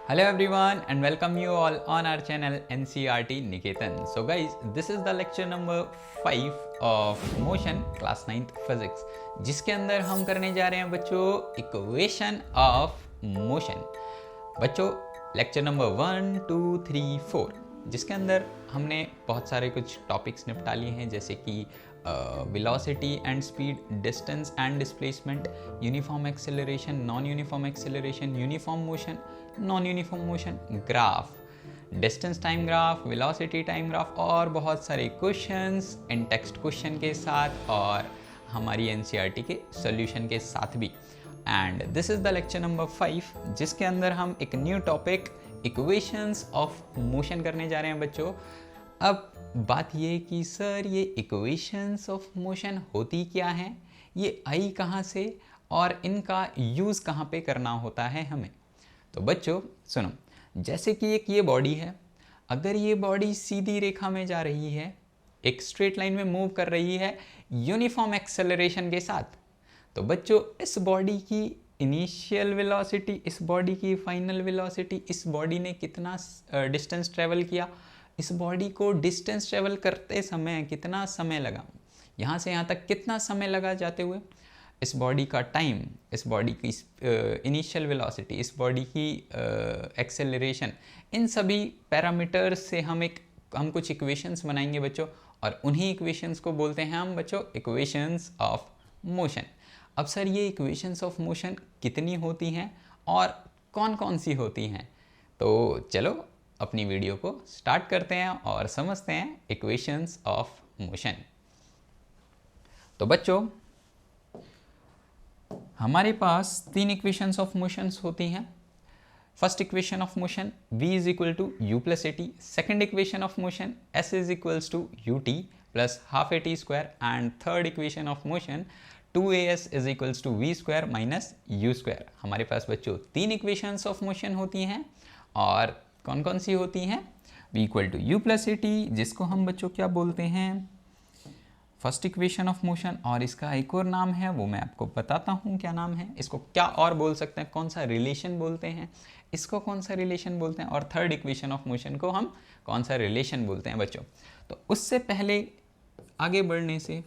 Hello everyone and welcome you all on our channel NCRT Niketan. So guys, this is the lecture number 5 of motion class 9th physics जिसके अंदर हम करने जा रहे हैं बच्चों इक्वेशन ऑफ मोशन। बच्चों लेक्चर नंबर 1, 2, 3, 4 जिसके अंदर हमने बहुत सारे कुछ टॉपिक्स निपटा लिए हैं जैसे कि velocity and speed, distance and displacement, uniform acceleration, non uniform acceleration, uniform motion, non uniform motion, graph, distance time graph, velocity time graph और बहुत सारे क्वेश्चंस इन टेक्स्ट क्वेश्चन के साथ और हमारी एनसीईआरटी के सॉल्यूशन के साथ भी। And this is the lecture number 5 जिसके अंदर हम एक new topic equations of motion करने जा रहे हैं बच्चों। अब बात ये कि सर ये इक्वेशंस ऑफ मोशन होती क्या हैं, ये आई कहाँ से और इनका यूज़ कहाँ पे करना होता है हमें। तो बच्चों सुनो, जैसे कि एक ये बॉडी है, अगर ये बॉडी सीधी रेखा में जा रही है, एक स्ट्रेट लाइन में मूव कर रही है यूनिफॉर्म एक्सेलरेशन के साथ, तो बच्चों इस बॉडी की इनिशियल वेलोसिटी, इस बॉडी की फाइनल वेलोसिटी, इस बॉडी ने कितना डिस्टेंस ट्रेवल किया, इस बॉडी को डिस्टेंस ट्रेवल करते समय कितना समय लगा, यहाँ से यहाँ तक कितना समय लगा जाते हुए, इस बॉडी का टाइम, इस बॉडी की इनिशियल वेलोसिटी, इस बॉडी की एक्सेलरेशन, इन सभी पैरामीटर्स से हम कुछ इक्वेशंस बनाएंगे बच्चों और उन्हीं इक्वेशंस को बोलते हैं हम बच्चों इक्वेशंस ऑफ मोशन। अब सर ये इक्वेशंस ऑफ मोशन कितनी होती हैं और कौन कौन सी होती हैं, तो चलो अपनी वीडियो को स्टार्ट करते हैं और समझते हैं इक्वेशंस ऑफ मोशन। तो बच्चों हमारे पास 3 इक्वेशंस ऑफ मोशंस होती हैं। First equation of motion v is equal to u plus a t, second equation of motion s is equals to u t plus half a t square and third equation of motion 2as is equals to v square minus u square. हमारे पास बच्चों 3 equations of motion होती हैं और कौन कौन सी होती हैं, v equal to u plus a t जिसको हम बच्चों क्या बोलते हैं फर्स्ट इक्वेशन ऑफ मोशन, और इसका एक और नाम है वो मैं आपको बताता हूँ क्या नाम है, इसको क्या और बोल सकते हैं, कौन सा रिलेशन बोलते हैं, इसको कौन सा रिलेशन बोलते हैं, और थर्ड इक्वेशन ऑफ मोशन को हम कौन सा रिलेशन बोलते हैं बच्चों। तो उससे पहले आगे बढ़ने से,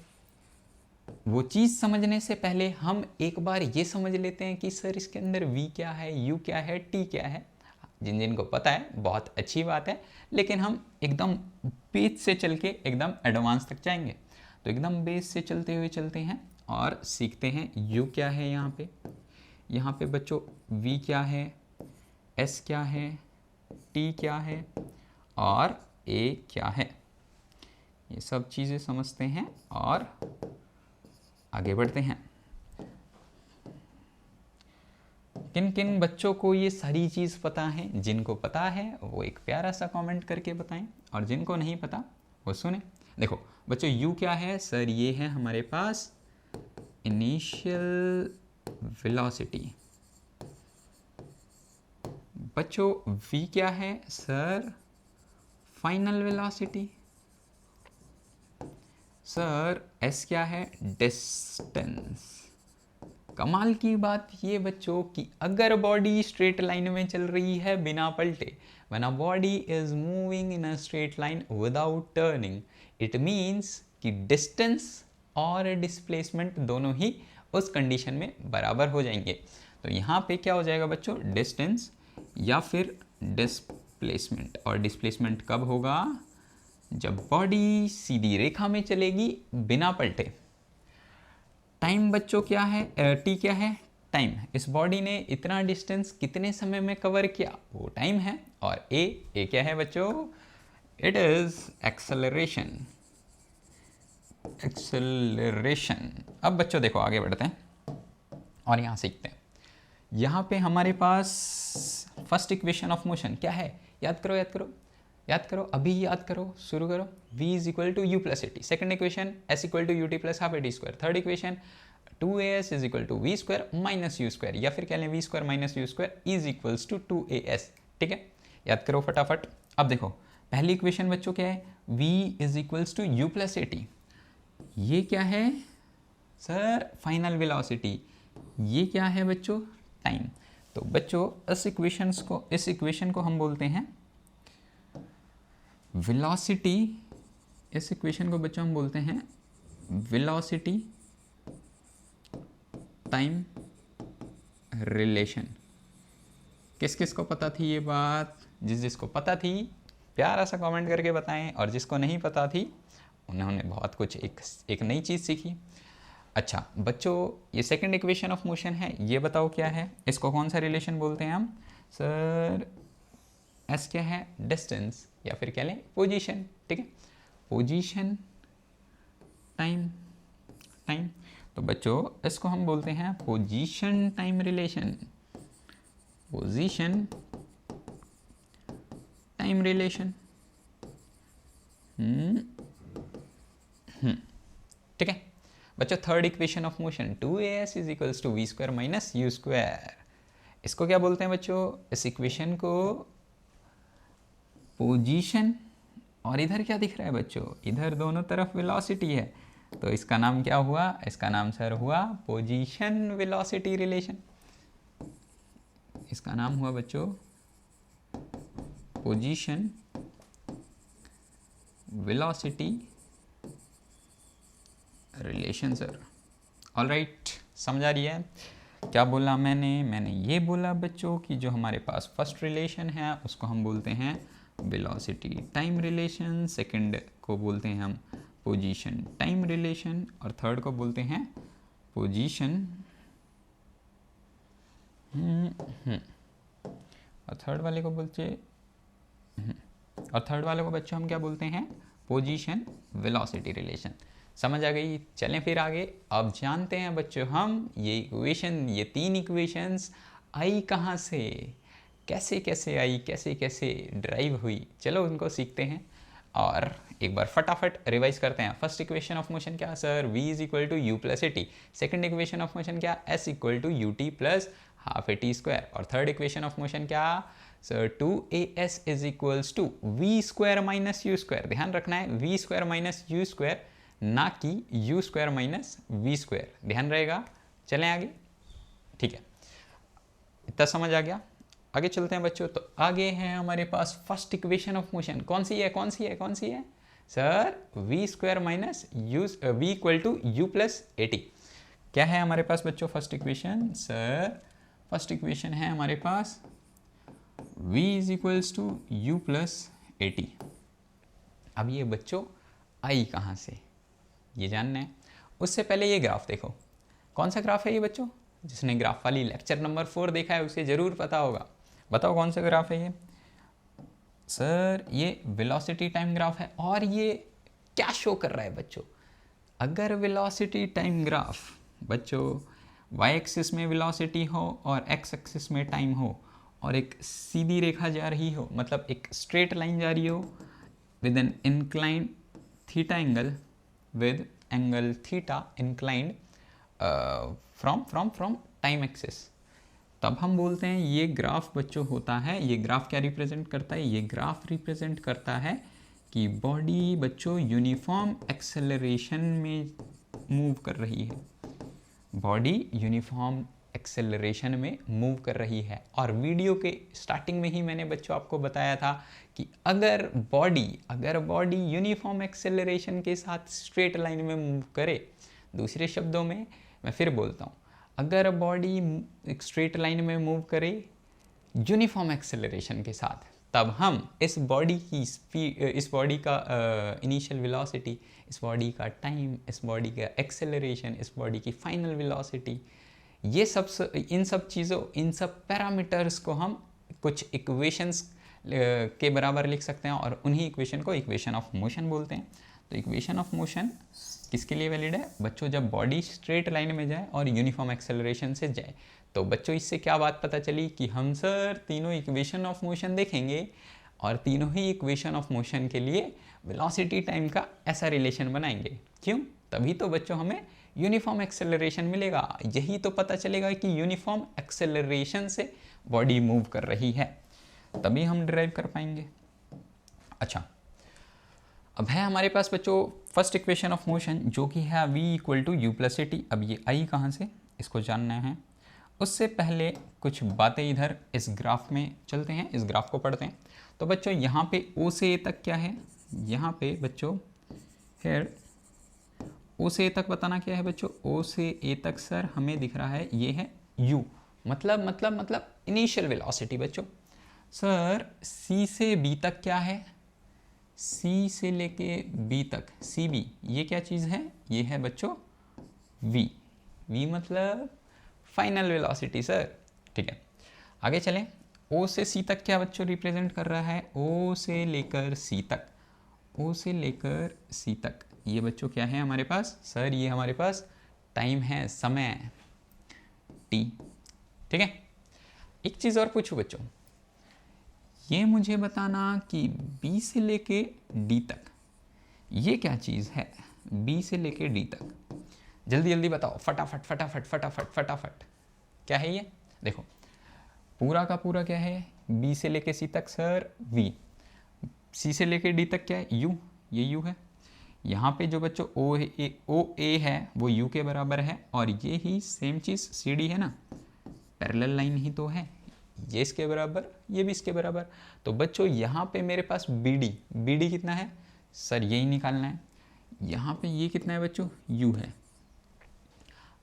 वो चीज़ समझने से पहले हम एक बार ये समझ लेते हैं कि सर इसके अंदर v क्या है, u क्या है, t क्या है। जिन जिनको पता है बहुत अच्छी बात है, लेकिन हम एकदम बेस से चल के एकदम एडवांस तक जाएंगे। तो एकदम बेस से चलते हुए चलते हैं और सीखते हैं u क्या है यहाँ पे बच्चों, v क्या है, s क्या है, t क्या है और a क्या है, ये सब चीज़ें समझते हैं और आगे बढ़ते हैं। किन किन बच्चों को ये सारी चीज़ पता है, जिनको पता है वो एक प्यारा सा कमेंट करके बताएं और जिनको नहीं पता वो सुने। देखो बच्चों u क्या है, सर ये है हमारे पास इनिशियल वेलोसिटी। बच्चों v क्या है, sir final velocity. Sir s क्या है, डिस्टेंस। कमाल की बात ये बच्चों कि अगर बॉडी स्ट्रेट लाइन में चल रही है बिना पलटे, when a body is moving in a straight line without turning, it means कि डिस्टेंस और डिस्प्लेसमेंट दोनों ही उस कंडीशन में बराबर हो जाएंगे। तो यहाँ पे क्या हो जाएगा बच्चों, डिस्टेंस या फिर डिस्प्लेसमेंट। और डिस्प्लेसमेंट कब होगा, जब बॉडी सीधी रेखा में चलेगी बिना पलटे। टाइम बच्चों क्या है, t क्या है, टाइम। इस बॉडी ने इतना डिस्टेंस कितने समय में कवर किया, वो टाइम है। और a क्या है बच्चों, इट इज एक्सेलरेशन। अब बच्चों देखो आगे बढ़ते हैं और यहाँ सीखते हैं। यहाँ पे हमारे पास फर्स्ट इक्वेशन ऑफ मोशन क्या है, याद करो, अभी याद करो, शुरू करो। v is equal to u plus a t, second equation s equal to ut plus half a t square, third equation 2as is equal to v square minus u square, या फिर कह लें v square minus u square is equals to 2as। ठीक है, याद करो फटाफट। अब देखो पहली इक्वेशन बच्चों क्या है, v is equals to u plus a t. ये क्या है सर, फाइनल वेलोसिटी। ये क्या है बच्चों, टाइम। तो बच्चों इस इक्वेशन को हम बोलते हैं वेलोसिटी। इस इक्वेशन को बच्चों हम बोलते हैं वेलोसिटी टाइम रिलेशन। किस किस को पता थी ये बात? जिसको पता थी प्यारा सा कमेंट करके बताएं, और जिसको नहीं पता थी उन्होंने बहुत कुछ एक नई चीज़ सीखी। अच्छा बच्चों, ये सेकंड इक्वेशन ऑफ मोशन है, ये बताओ क्या है, इसको कौन सा रिलेशन बोलते हैं हम? सर एस क्या है? डिस्टेंस, या फिर कह लें पोजीशन। ठीक है, पोजीशन टाइम। तो बच्चों इसको हम बोलते हैं position time relation. Position time relation. ठीक है बच्चों, third equation of motion 2as is equals to v square minus u square. इसको क्या बोलते हैं बच्चों? इस इक्वेशन को पोजीशन, और इधर क्या दिख रहा है बच्चों? इधर दोनों तरफ वेलोसिटी है, तो इसका नाम क्या हुआ? इसका नाम सर हुआ पोजीशन वेलोसिटी रिलेशन। इसका नाम हुआ बच्चों position velocity relation sir. All right, समझ आ रही है क्या बोला मैंने ये बोला बच्चों कि जो हमारे पास फर्स्ट रिलेशन है उसको हम बोलते हैं वेलोसिटी टाइम रिलेशन, सेकंड को बोलते हैं हम पोजीशन टाइम रिलेशन, और थर्ड को बोलते हैं पोजीशन और थर्ड वाले को बच्चों हम क्या बोलते हैं? Position velocity relation. समझ आ गई? चलें फिर आगे। अब जानते हैं बच्चों हम ये तीन इक्वेशंस आई कहाँ से, कैसे आई, कैसे ड्राइव हुई, चलो उनको सीखते हैं और एक बार फटाफट रिवाइज करते हैं। फर्स्ट इक्वेशन ऑफ मोशन क्या sir? v is equal to you plus a t. Second equation of motion क्या? s equal to u t plus half a t square. और थर्ड इक्वेशन ऑफ मोशन क्या sir? 2as is equals to v square minus u square. ध्यान रखना है v square minus u square, ना कि u square minus v square, ध्यान रहेगा। चलें आगे, ठीक है, इतना समझ आ गया। आगे चलते हैं बच्चों। तो आगे है हमारे पास फर्स्ट इक्वेशन ऑफ मोशन, कौन सी है sir? V square minus u, v equal to you plus a t. क्या है हमारे पास बच्चों first equation? Sir first equation है हमारे पास v is equals to you plus a t. अब ये बच्चों आई कहाँ से, ये जानना है। उससे पहले ये ग्राफ देखो, कौन सा ग्राफ है ये बच्चों? जिसने ग्राफ वाली लेक्चर नंबर 4 देखा है उसे ज़रूर पता होगा। बताओ कौन सा ग्राफ है ये? सर ये वेलोसिटी टाइम ग्राफ है। और ये क्या शो कर रहा है बच्चों? अगर वेलोसिटी टाइम ग्राफ बच्चों y एक्सिस में वेलोसिटी हो और x एक्सिस में टाइम हो, और एक सीधी रेखा जा रही हो, मतलब एक स्ट्रेट लाइन जा रही हो with an inclined theta angle, with angle theta inclined from time axis, तब हम बोलते हैं ये ग्राफ बच्चों होता है। ये ग्राफ क्या रिप्रेजेंट करता है? ये ग्राफ रिप्रेजेंट करता है कि बॉडी बच्चों यूनिफॉर्म एक्सेलरेशन में मूव कर रही है। बॉडी यूनिफॉर्म एक्सेलरेशन में मूव कर रही है। और वीडियो के स्टार्टिंग में ही मैंने बच्चों आपको बताया था कि अगर बॉडी यूनिफॉर्म एक्सेलरेशन के साथ स्ट्रेट लाइन में मूव करे, दूसरे शब्दों में मैं फिर बोलता हूँ, अगर बॉडी एक स्ट्रेट लाइन में मूव करे यूनिफॉर्म एक्सेलरेशन के साथ, तब हम इस बॉडी की स्पीड, इस बॉडी का इनिशियल वेलोसिटी, इस बॉडी का टाइम, इस बॉडी का एक्सेलरेशन, इस बॉडी की फाइनल वेलोसिटी, ये सब इन सब पैरामीटर्स को हम कुछ इक्वेशंस के बराबर लिख सकते हैं, और उन्हीं इक्वेशन को इक्वेशन ऑफ मोशन बोलते हैं। तो इक्वेशन ऑफ मोशन किसके लिए वैलिड है बच्चों? जब बॉडी स्ट्रेट लाइन में जाए और यूनिफॉर्म एक्सेलरेशन से जाए। तो बच्चों इससे क्या बात पता चली कि हम सर तीनों इक्वेशन ऑफ मोशन देखेंगे, और तीनों ही इक्वेशन ऑफ मोशन के लिए वेलोसिटी टाइम का ऐसा रिलेशन बनाएंगे। क्यों? तभी तो बच्चों हमें यूनिफॉर्म एक्सेलरेशन मिलेगा। यही तो पता चलेगा कि यूनिफॉर्म एक्सेलरेशन से बॉडी मूव कर रही है, तभी हम डिराइव कर पाएंगे। अच्छा, अब है हमारे पास बच्चों फर्स्ट इक्वेशन ऑफ मोशन, जो कि है v equal to you plus a t. अब ये आई कहाँ से, इसको जानना है। उससे पहले कुछ बातें इधर इस ग्राफ में चलते हैं, इस ग्राफ को पढ़ते हैं। तो बच्चों यहाँ पे O से A तक क्या है, यहाँ पे बच्चों हेयर O से A तक बताना क्या है बच्चों, O से A तक सर हमें दिख रहा है ये है U, मतलब इनिशियल वेलोसिटी बच्चों। सर C से B तक क्या है, C से लेके B तक CB, ये क्या चीज़ है, ये है बच्चों V मतलब फाइनल वेलोसिटी सर। ठीक है, आगे चलें। O से C तक क्या बच्चों रिप्रेजेंट कर रहा है, O से लेकर C तक, O से लेकर C तक ये बच्चों क्या है हमारे पास, सर ये हमारे पास टाइम है, समय T। ठीक है, एक चीज़ और पूछूं बच्चों, ये मुझे बताना कि B से लेके D तक ये क्या चीज़ है, B से लेके D तक, जल्दी जल्दी बताओ, फटाफट फटाफट फटाफट फटाफट, क्या है ये। देखो पूरा का पूरा क्या है, B से लेके C तक सर V, C से लेके D तक क्या है U, ये U है। यहाँ पे जो बच्चों O A है वो U के बराबर है, और ये ही सेम चीज़ CD है ना, पैरेलल लाइन ही तो है, ये इसके बराबर ये भी इसके बराबर। तो बच्चों यहाँ पे मेरे पास BD कितना है सर, यही निकालना है। यहाँ पे ये कितना है बच्चों, U है।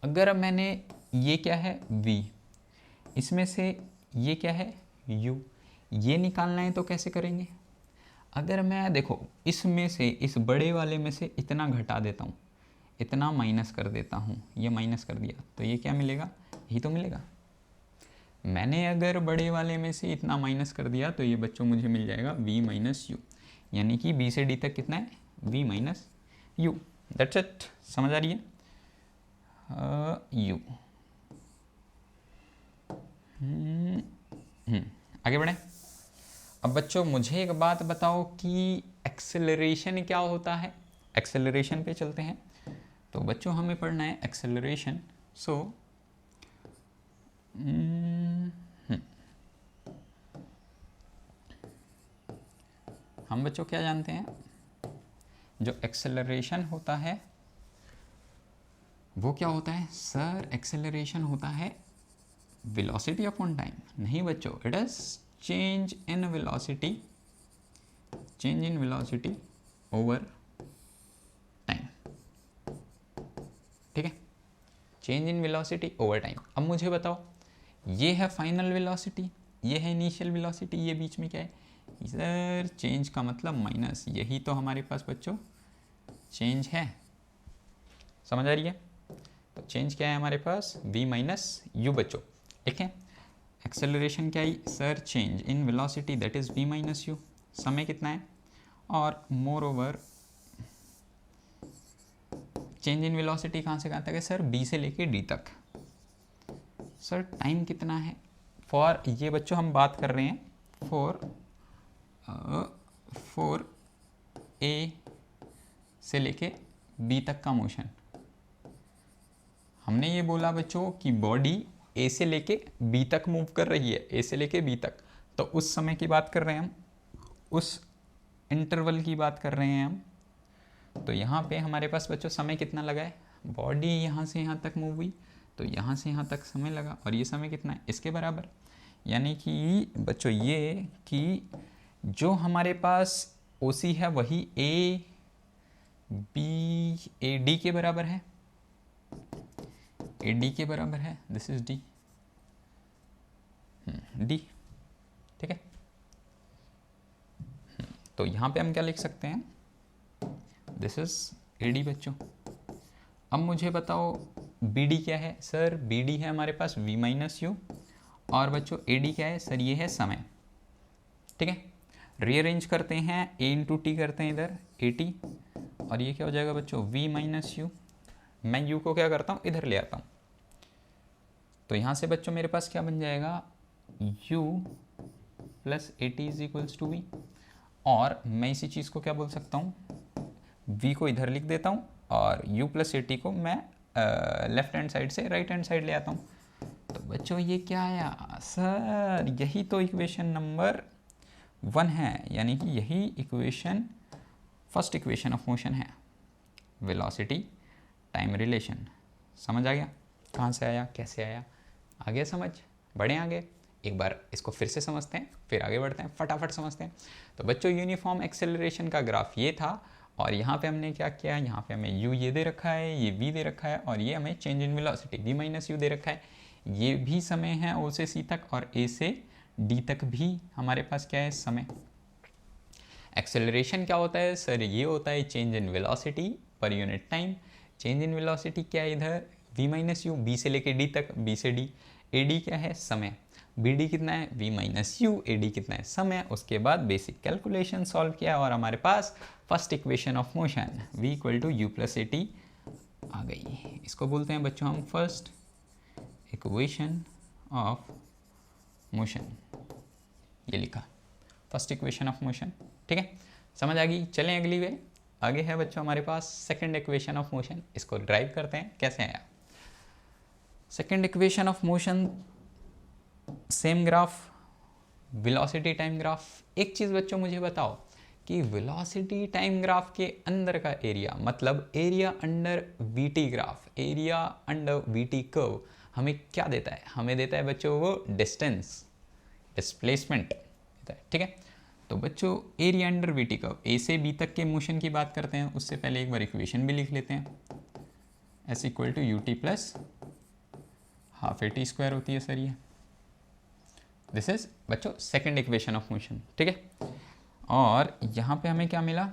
अगर मैंने ये क्या है V, इसमें से ये क्या है U, ये निकालना है तो कैसे करेंगे। अगर मैं देखो इसमें से, इस बड़े वाले में से इतना घटा देता हूँ, इतना माइनस कर देता हूँ, ये माइनस कर दिया तो ये क्या मिलेगा, यही तो मिलेगा। मैंने अगर बड़े वाले में से इतना माइनस कर दिया तो ये बच्चों मुझे मिल जाएगा V माइनस यू, यानी कि B से D तक कितना है V minus you. That's it, समझ आ रही है U। आगे बढ़े। अब बच्चों मुझे एक बात बताओ कि एक्सेलरेशन क्या होता है, एक्सेलरेशन पे चलते हैं। तो बच्चों हमें पढ़ना है एक्सेलरेशन। सो हम बच्चों क्या जानते हैं, जो एक्सेलरेशन होता है वो क्या होता है सर, एक्सेलरेशन होता है वेलोसिटी अपॉन टाइम। नहीं बच्चों, it is change in velocity over time. ठीक है, change in velocity over time. अब मुझे बताओ, ये है फाइनल वेलोसिटी, ये है इनिशियल वेलोसिटी, ये बीच में क्या है सर, चेंज का मतलब माइनस, यही तो हमारे पास बच्चों चेंज है। समझ आ रही है। तो चेंज क्या है हमारे पास, v माइनस यू बच्चों। ठीक है, एक्सेलरेशन क्या है sir, change in velocity that is v minus you. समय कितना है, और more over change in velocity कहाँ से कहाँ तक है सर, b से लेके d तक। सर टाइम कितना है फॉर, ये बच्चों हम बात कर रहे हैं फॉर a से लेके b तक का मोशन। हमने ये बोला बच्चों कि बॉडी A से लेके B तक मूव कर रही है, A से लेके B तक, तो उस समय की बात कर रहे हैं हम, उस इंटरवल की बात कर रहे हैं हम। तो यहाँ पे हमारे पास बच्चों समय कितना लगा है, बॉडी यहाँ से यहाँ तक मूव हुई तो यहाँ से यहाँ तक समय लगा, और ये समय कितना है इसके बराबर। यानी कि बच्चों ये कि जो हमारे पास OC है वही AD के बराबर है, AD के बराबर है, दिस इज D, D। ठीक है, तो यहाँ पे हम क्या लिख सकते हैं, दिस इज AD बच्चों। अब मुझे बताओ BD क्या है सर, BD है हमारे पास V माइनस यू, और बच्चों AD क्या है सर, ये है समय। ठीक है, रीअरेंज करते हैं, A इंटू टी करते हैं इधर AT, और ये क्या हो जाएगा बच्चों V माइनस यू। मैं U को क्या करता हूँ इधर ले आता हूँ, तो यहाँ से बच्चों मेरे पास क्या बन जाएगा, U plus AT is equals to V। और मैं इसी चीज़ को क्या बोल सकता हूँ, V को इधर लिख देता हूँ और U प्लस AT को मैं लेफ्ट हैंड साइड से राइट हैंड साइड ले आता हूँ। तो बच्चों ये क्या आया सर, यही तो इक्वेशन नंबर 1 है, यानी कि यही equation first equation of motion है, वेलोसिटी टाइम रिलेशन। समझ आ गया कहाँ से आया कैसे आया, आ गया समझ? बढ़े आगे, एक बार इसको फिर से समझते हैं, फिर आगे बढ़ते हैं, फटाफट समझते हैं। तो बच्चों यूनिफॉर्म एक्सेलरेशन का ग्राफ ये था, और यहाँ पे हमने क्या किया, यहाँ पे हमें u ये दे रखा है, ये v दे रखा है, और ये हमें change in velocity v minus you दे रखा है। ये भी समय है o से c तक, और a से d तक भी हमारे पास क्या है, समय। एक्सेलरेशन क्या होता है सर? ये होता है change in velocity per unit time. Change in velocity क्या है इधर, v माइनस यू, b से लेके d तक, b से d। ad क्या है, समय। bd कितना है, v माइनस यू, ad कितना है, समय। उसके बाद बेसिक कैलकुलेशन सॉल्व किया और हमारे पास first equation of motion v equal to you plus at आ गई। इसको बोलते हैं बच्चों हम फर्स्ट इक्वेशन ऑफ मोशन, ये लिखा फर्स्ट इक्वेशन ऑफ मोशन। ठीक है, समझ आ गई? चलें अगली वे। आगे है बच्चों हमारे पास सेकंड इक्वेशन ऑफ मोशन। इसको ड्राइव करते हैं, कैसे है second equation of motion? Same graph, velocity time graph. एक चीज़ बच्चों मुझे बताओ कि वेलोसिटी टाइम ग्राफ के अंदर का एरिया, मतलब area under VT graph, area under VT curve हमें क्या देता है? हमें देता है बच्चों वो डिस्टेंस, डिस्प्लेसमेंट देता है। ठीक है, तो बच्चों एरिया अंडर वीटी कर्व, ए से बी तक के मोशन की बात करते हैं, उससे पहले एक बार इक्वेशन भी लिख लेते हैं। S equal to u t plus half a t square होती है सर ये। दिस इज बच्चों सेकंड इक्वेशन ऑफ मोशन। ठीक है, और यहाँ पे हमें क्या मिला,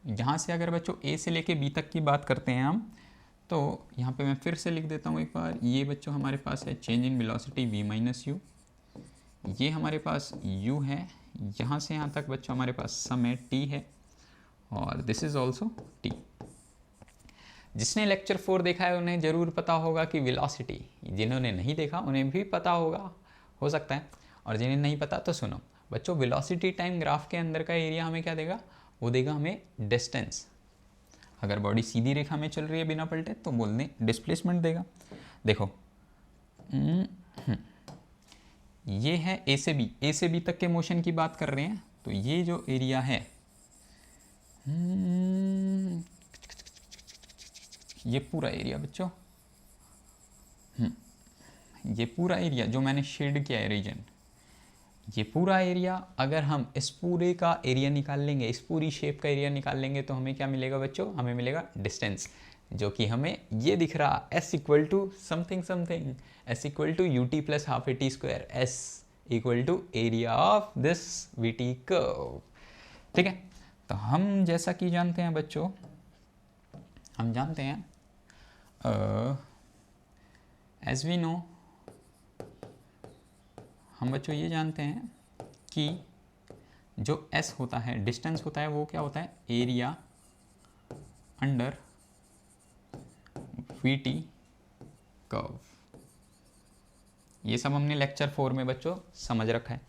यहाँ से अगर बच्चों ए से लेके बी तक की बात करते हैं हम, तो यहाँ पे मैं फिर से लिख देता हूँ एक बार। ये बच्चों हमारे पास है change in velocity v minus you, ये हमारे पास u है, यहाँ से यहाँ तक बच्चों हमारे पास समय t है, और दिस इज ऑल्सो t। जिसने लेक्चर 4 देखा है उन्हें ज़रूर पता होगा कि वेलोसिटी, जिन्होंने नहीं देखा उन्हें भी पता होगा, हो सकता है, और जिन्हें नहीं पता तो सुनो बच्चों। वेलोसिटी टाइम ग्राफ के अंदर का एरिया हमें क्या देगा, वो देगा हमें डिस्टेंस। अगर बॉडी सीधी रेखा में चल रही है बिना पलटे तो बोल दें डिस्प्लेसमेंट देगा। देखो ये है ए से बी, ए से बी तक के मोशन की बात कर रहे हैं, तो ये जो एरिया है ये पूरा एरिया बच्चों, ये पूरा एरिया जो मैंने शेड किया है रीजन, ये पूरा एरिया अगर हम इस पूरे का एरिया निकाल लेंगे, इस पूरी शेप का एरिया निकाल लेंगे, तो हमें क्या मिलेगा बच्चों, हमें मिलेगा डिस्टेंस, जो कि हमें ये दिख रहा s equal to something something, s equal to u t plus half a t square, s equal to area of this v t curve. ठीक है, तो हम जैसा कि जानते हैं बच्चों, हम जानते हैं एज वी नो, हम बच्चों ये जानते हैं कि जो s होता है, डिस्टेंस होता है, वो क्या होता है, area under we t curve. ये सब हमने लेक्चर 4 में बच्चों समझ रखा है।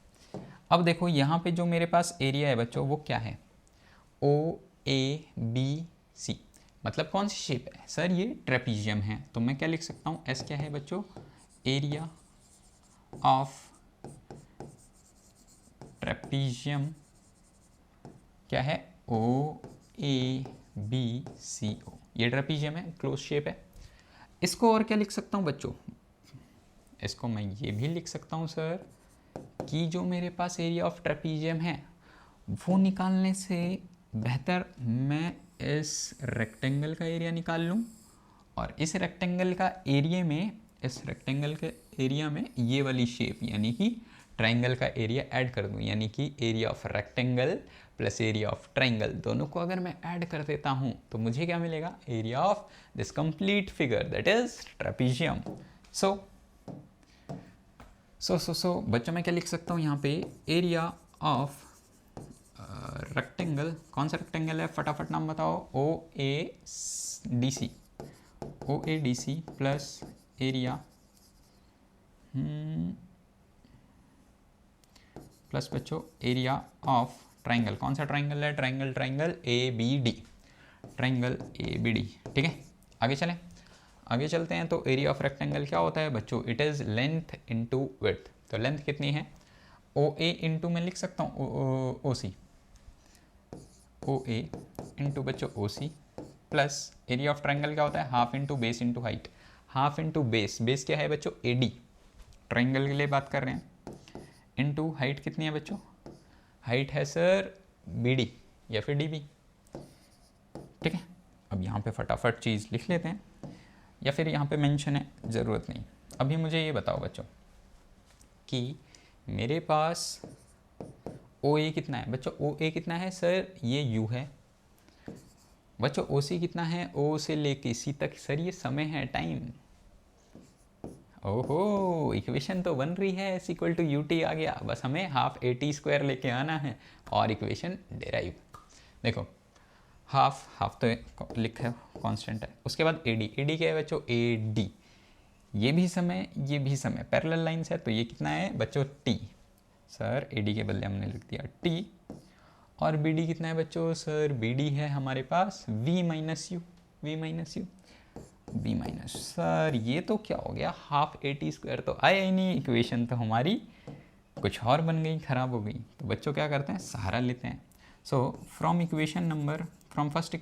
अब देखो यहाँ पे जो मेरे पास एरिया है बच्चों, वो क्या है, ओ ए बी सी, मतलब कौन सी शेप है सर, ये ट्रेपीजियम है। तो मैं क्या लिख सकता हूँ, एस क्या है बच्चों, एरिया ऑफ ट्रेपीजियम क्या है, ओ ए बी सी ओ, ये ट्रेपीजियम है, क्लोज शेप है। इसको और क्या लिख सकता हूँ बच्चों, इसको मैं ये भी लिख सकता हूँ सर कि जो मेरे पास एरिया ऑफ ट्रेपीजियम है, वो निकालने से बेहतर मैं इस रेक्टेंगल का एरिया निकाल लूँ, और इस रेक्टेंगल का एरिया में, इस रेक्टेंगल के एरिया में ये वाली शेप यानी कि ट्राइंगल का एरिया ऐड कर दूँ, यानी कि area of rectangle plus area of triangle, दोनों को अगर मैं ऐड कर देता हूँ तो मुझे क्या मिलेगा, area of this complete figure, that is trapezium. So बच्चों मैं क्या लिख सकता हूँ यहाँ पे, एरिया ऑफ रेक्टेंगल, कौन सा रेक्टेंगल है, फटाफट नाम बताओ, O A D C, O A D C plus area plus बच्चों एरिया ऑफ ट्राइंगल, कौन सा ट्राइंगल है, triangle A B D, triangle A B D. ठीक है, आगे चलें, आगे चलते हैं। तो एरिया ऑफ रेक्टेंगल क्या होता है बच्चों, it is length into width. तो लेंथ कितनी है, ओ ए इंटू मैं लिख सकता हूँ ओ सी, ओ ए इंटू बच्चों ओ सी, प्लस एरिया ऑफ ट्राइंगल क्या होता है, half into base into height, half into base, base क्या है बच्चों, ए डी, ट्रायंगल के लिए बात कर रहे हैं, इनटू हाइट कितनी है बच्चों, हाइट है सर BD या फिर DB। ठीक है, अब यहाँ पे फटाफट चीज़ लिख लेते हैं, या फिर यहाँ पे मेंशन है, ज़रूरत नहीं। अभी मुझे ये बताओ बच्चों कि मेरे पास OA कितना है बच्चों, OA कितना है सर, ये U है बच्चों। OC कितना है, O से लेके C तक सर ये समय है, टाइम। ओहो, इक्वेशन तो बन रही है, S इक्वल टू UT आ गया, बस हमें हाफ AT² लेके आना है और इक्वेशन डेराइव। देखो हाफ तो लिखा है, कांस्टेंट है, उसके बाद AD क्या है बच्चों, AD, ये भी समय ये भी समय, पैरेलल लाइंस है, तो ये कितना है बच्चों T, सर AD के बदले हमने लिख दिया T। और BD कितना है बच्चों, सर BD है हमारे पास V माइनस सर ये तो क्या हो गया, हाफ AT², तो आया ही नहीं, इक्वेशन तो हमारी कुछ और बन गई, खराब हो गई। तो बच्चों क्या करते हैं, सहारा लेते हैं। So from first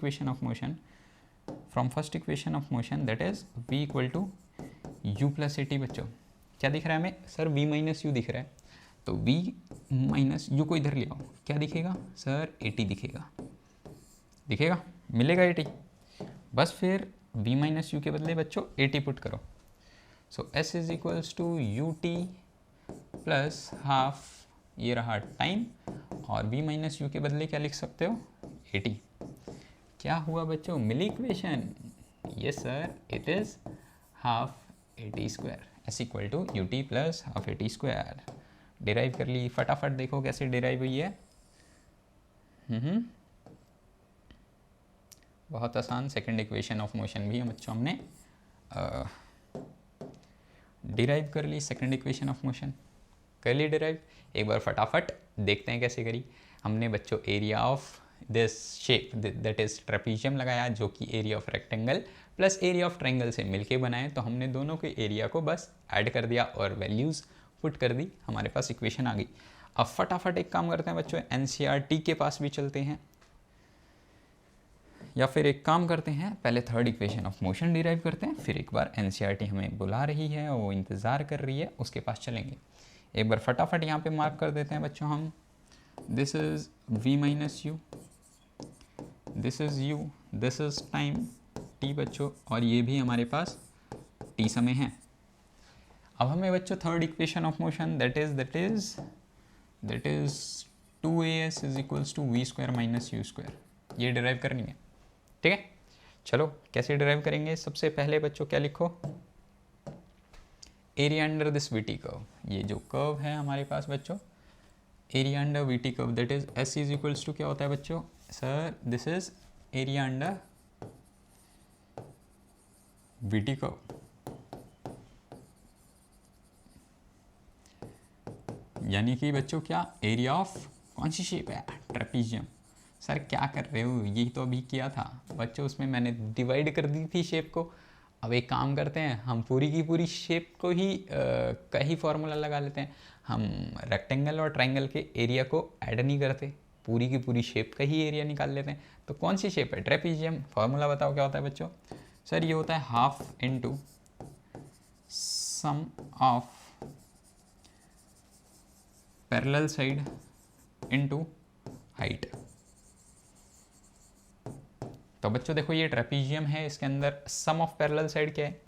equation of motion that is V equal to U plus AT। बच्चों क्या दिख रहा है हमें, सर V माइनस U दिख रहा है, तो V माइनस U को इधर ले आओ, क्या दिखेगा सर, AT दिखेगा, मिलेगा AT, बस फिर V माइनस U के बदले बच्चों AT पुट करो। So S is equals to UT plus half, ये रहा टाइम, और V माइनस U के बदले क्या लिख सकते हो, AT। क्या हुआ बच्चों, मिली equation, yes sir, it is half AT², S equal to UT plus half AT²। Derive कर ली, फटाफट देखो कैसे डिराइव हुई है। बहुत आसान, सेकंड इक्वेशन ऑफ मोशन भी हम बच्चों हमने डिराइव कर ली, सेकंड इक्वेशन ऑफ मोशन कर ली डिराइव। एक बार फटाफट देखते हैं कैसे करी हमने बच्चों। Area of this shape that is trapezium लगाया, जो कि area of rectangle plus area of triangle से मिलके बनाए, तो हमने दोनों के एरिया को बस ऐड कर दिया और वैल्यूज़ पुट कर दी, हमारे पास इक्वेशन आ गई। अब फटाफट एक काम करते हैं बच्चों, NCERT के पास भी चलते हैं, या फिर एक काम करते हैं, पहले third equation of motion derive करते हैं, फिर एक बार NCERT हमें बुला रही है, वो इंतज़ार कर रही है, उसके पास चलेंगे। एक बार फटाफट यहाँ पे मार्क कर देते हैं बच्चों हम, this is V minus U, this is U, this is time T बच्चों, और ये भी हमारे पास T समय है। अब हमें बच्चों third equation of motion that is 2AS is equals to V² minus U², ये डिराइव करनी है। ठीक है, चलो कैसे डिराइव करेंगे। सबसे पहले बच्चों क्या लिखो, area under this VT curve, ये जो कर्व है हमारे पास बच्चों, area under VT curve that is S is equals to क्या होता है बच्चों, sir this is area under VT curve, यानी कि बच्चों क्या, एरिया ऑफ कौन सी शेप है, ट्रेपीजियम। सर क्या कर रहे हो, यही तो अभी किया था बच्चों, उसमें मैंने डिवाइड कर दी थी शेप को। अब एक काम करते हैं, हम पूरी की पूरी शेप को ही का ही फॉर्मूला लगा लेते हैं। हम रेक्टेंगल और ट्रायंगल के एरिया को ऐड नहीं करते, पूरी की पूरी शेप का ही एरिया निकाल लेते हैं। तो कौन सी शेप है, ट्रेपीजियम। फॉर्मूला बताओ क्या होता है बच्चों, सर ये होता है half into sum of parallel side into height. तो बच्चों देखो ये ट्रेपीजियम है, इसके अंदर सम ऑफ पैरेलल साइड क्या है,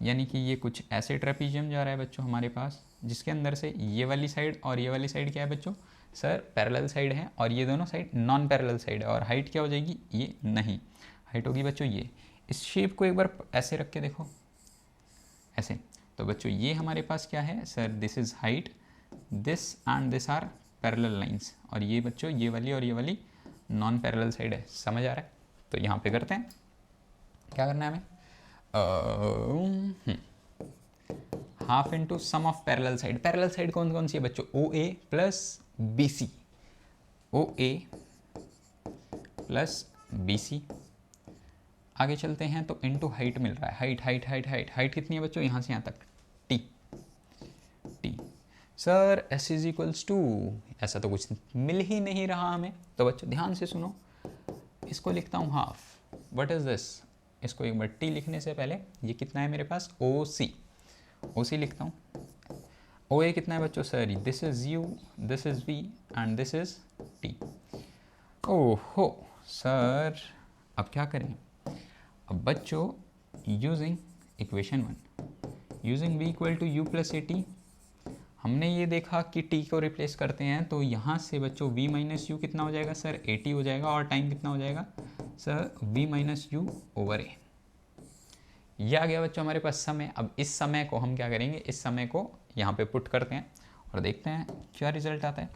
यानी कि ये कुछ ऐसे ट्रेपीजियम जा रहा है बच्चों हमारे पास, जिसके अंदर से ये वाली साइड और ये वाली साइड क्या है बच्चों, सर पैरेलल साइड है, और ये दोनों साइड नॉन पैरेलल साइड है। और हाइट क्या हो जाएगी, ये नहीं, हाइट होगी बच्चों ये। इस शेप को एक बार ऐसे रख के देखो, ऐसे। तो बच्चों ये हमारे पास क्या है, sir this is height, this and this are parallel lines, और ये बच्चों ये वाली और ये वाली नॉन पैरेलल साइड है। समझ आ रहा है। तो यहाँ पे करते हैं, क्या करना है हमें, half into sum of parallel side. Parallel side कौन कौन सी है बच्चों, OA प्लस BC, OA प्लस BC। आगे चलते हैं तो इनटू हाइट मिल रहा है, height height height height height कितनी है बच्चों, यहाँ से यहाँ तक T। Sir S is equals to, ऐसा तो कुछ मिल ही नहीं रहा हमें। तो बच्चों ध्यान से सुनो, इसको लिखता हूँ हाफ, व्हाट इज दिस, इसको एक बार T लिखने से पहले ये कितना है मेरे पास, OC लिखता हूँ। ओ ए कितना है बच्चों sir, this is u, this is v and this is t. ओहो सर, अब क्या करें? अब बच्चों using equation 1, using v equal to you plus a t, हमने ये देखा कि t को रिप्लेस करते हैं तो यहाँ से बच्चों v माइनस यू कितना हो जाएगा सर, ए टी हो जाएगा, और टाइम कितना हो जाएगा sir, v minus u over a. ये आ गया बच्चों हमारे पास समय। अब इस समय को हम क्या करेंगे, इस समय को यहाँ पे पुट करते हैं और देखते हैं क्या रिजल्ट आता है।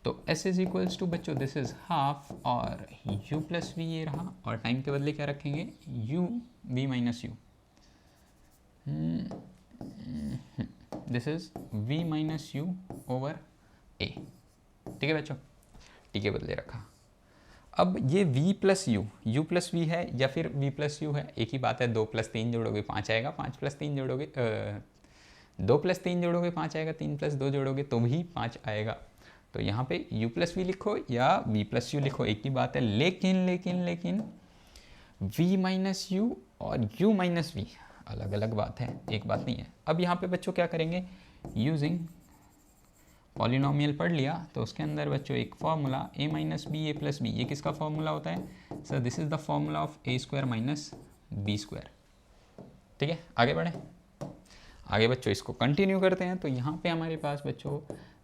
तो s इज इक्वल्स टू बच्चों दिस इज हाफ, और u प्लस वी ये रहा, और टाइम के बदले क्या रखेंगे, u v minus u, this is v minus u over a। ठीक है बच्चों, t के बदले रखा। अब ये v plus u, u plus v है या फिर v प्लस यू है, एक ही बात है। 2 + 3 जोड़ोगे 5 आएगा, 5 + 3 जोड़ोगे 2 + 3 जोड़ोगे 5 आएगा, 3 + 2 जोड़ोगे तो भी 5 आएगा। तो यहाँ पे u प्लस वी लिखो या v प्लस यू लिखो, एक ही बात है। लेकिन लेकिन लेकिन v माइनस यू और u माइनस वी अलग अलग बात है, एक बात नहीं है। अब यहाँ पे बच्चों क्या करेंगे, यूजिंग पॉलिनोमियल पढ़ लिया तो उसके अंदर बच्चों एक formula a minus b a plus b, ये किसका फॉर्मूला होता है sir, this is the formula of a square minus b square. ठीक है, आगे बढ़े, आगे बच्चों इसको कंटिन्यू करते हैं। तो यहाँ पे हमारे पास बच्चों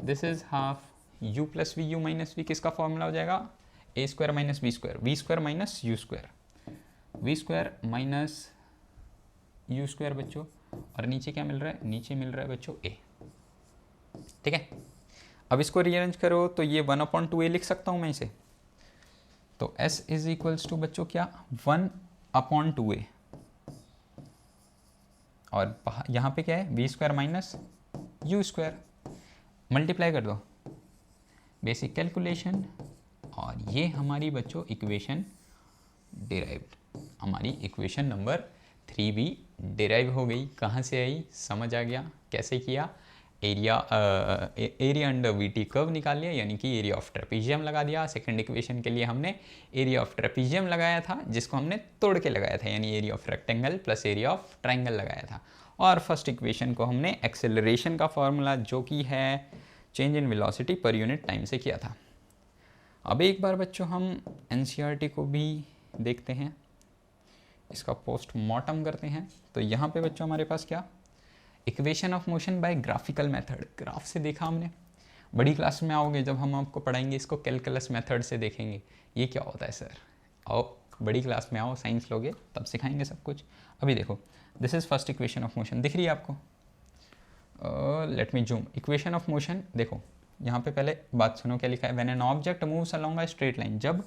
this is half u plus v, u minus v किसका फॉर्मूला हो जाएगा, a square minus b square, v square minus u square, v square minus u square बच्चों, और नीचे क्या मिल रहा है, नीचे मिल रहा है बच्चों a। ठीक है, अब इसको रीअरेंज करो तो ये 1/2a लिख सकता हूँ मैं इसे। तो s इज इक्वल्स टू बच्चों क्या, 1/2a, और यहाँ पे क्या है, v square minus u square, multiply कर दो, बेसिक कैलकुलेशन, और ये हमारी बच्चों इक्वेशन डिराइव्ड, हमारी इक्वेशन नंबर 3 भी डिराइव हो गई। कहाँ से आई, समझ आ गया कैसे किया, area under we t curve निकाल लिया, यानी कि एरिया ऑफ ट्रेपीजियम लगा दिया। सेकंड इक्वेशन के लिए हमने एरिया ऑफ ट्रेपीजियम लगाया था, जिसको हमने तोड़ के लगाया था, यानी area of rectangle plus area of triangle लगाया था। और फर्स्ट इक्वेशन को हमने एक्सेलरेशन का फॉर्मूला जो कि है change in velocity per unit time से किया था। अब एक बार बच्चों हम एनसीईआरटी को भी देखते हैं, इसका पोस्टमार्टम करते हैं। तो यहाँ पे बच्चों हमारे पास क्या, equation of motion by graphical method, graph से देखा हमने। बड़ी क्लास में आओगे जब हम आपको पढ़ाएंगे इसको कैलकुलस मेथड से देखेंगे, ये क्या होता है सर। आओ बड़ी क्लास में आओ, साइंस लोगे तब सिखाएंगे सब कुछ। अभी देखो, this is first equation of motion, दिख रही है आपको, let me zoom. Equation of motion देखो, यहाँ पे पहले बात सुनो क्या लिखा है, when an object moves along a straight line, जब